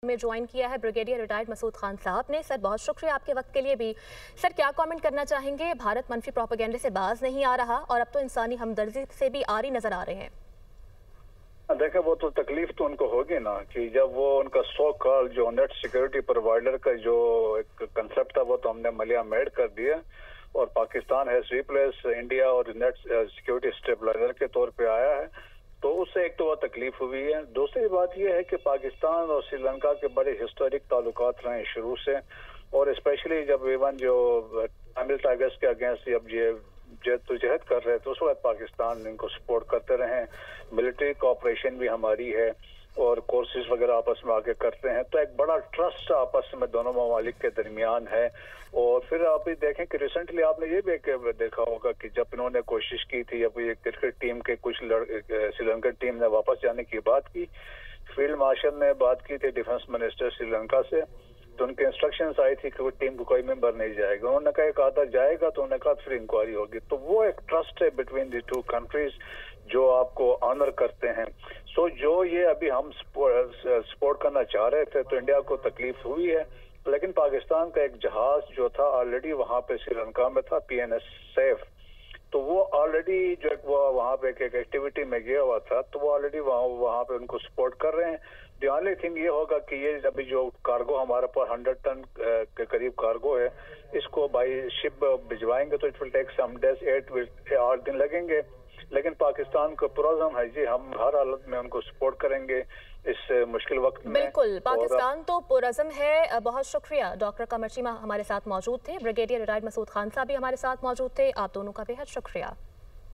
में ज्वाइन किया है ब्रिगेडियर रिटायर्ड मसूद खान साहब ने। सर बहुत शुक्रिया आपके वक्त के लिए भी। सर क्या कमेंट करना चाहेंगे? भारत मनफी प्रोपेगेंडे से बाज नहीं आ रहा और अब तो इंसानी हमदर्दी से भी आरी नजर आ रहे हैं। देखें, वो तो तकलीफ तो उनको होगी ना कि जब वो उनका सो कॉल जो नेट सिक्योरिटी प्रोवाइडर का जो एक कंसेप्ट था वो तो हमने मलिया मेड कर दिया और पाकिस्तान हैज रिप्लेस इंडिया और नेट सिक्योरिटी स्टेबलाइजर के तौर पे आया है, तो उससे एक तो वो तकलीफ हुई है। दूसरी बात यह है कि पाकिस्तान और श्रीलंका के बड़े हिस्टोरिक ताल्लुकात रहे शुरू से, और स्पेशली जब इवन जो तमिल टाइगर्स के अगेंस्ट जब ये जद्दोजहद कर रहे थे उस वक्त पाकिस्तान इनको सपोर्ट करते रहे। मिलिट्री कोऑपरेशन भी हमारी है और कोर्सेज वगैरह आपस में आगे करते हैं, तो एक बड़ा ट्रस्ट आपस में दोनों ममालिक के दरमियान है। और फिर आप भी देखें कि रिसेंटली आपने ये भी देखा होगा कि जब इन्होंने कोशिश की थी, जब ये क्रिकेट टीम के कुछ श्रीलंकन टीम ने वापस जाने की बात की, फील्ड मार्शल ने बात की थी डिफेंस मिनिस्टर श्रीलंका से, तो उनके इंस्ट्रक्शंस आई थी कि वो टीम को कोई मेंबर नहीं जाएगा। उन्होंने कहा एक आधा जाएगा, तो उन्होंने कहा फिर इंक्वायरी होगी। तो वो एक ट्रस्ट है बिटवीन द टू कंट्रीज जो आपको ऑनर करते हैं। सो जो ये अभी हम सपोर्ट करना चाह रहे थे तो इंडिया को तकलीफ हुई है, लेकिन पाकिस्तान का एक जहाज जो था ऑलरेडी वहां पे श्रीलंका में था, PNS सेफ, तो वो ऑलरेडी जो वो वहाँ पे एक एक्टिविटी में गया हुआ था, तो वो ऑलरेडी वहाँ पे उनको सपोर्ट कर रहे हैं। द ओनली थिंग ये होगा कि ये अभी जो कार्गो हमारे पास 100 टन के करीब कार्गो है, इसको बाई शिप भिजवाएंगे तो it will take some days, 8 दिन लगेंगे। लेकिन पाकिस्तान को पुरज़म है जी, हम हर हालत में उनको सपोर्ट करेंगे इस मुश्किल वक्त में। बिल्कुल, पाकिस्तान तो पुरज़म है। बहुत शुक्रिया। डॉक्टर कमर चीमा हमारे साथ मौजूद थे, ब्रिगेडियर रिटायर्ड मसूद खान साहब भी हमारे साथ मौजूद थे। आप दोनों का बेहद शुक्रिया।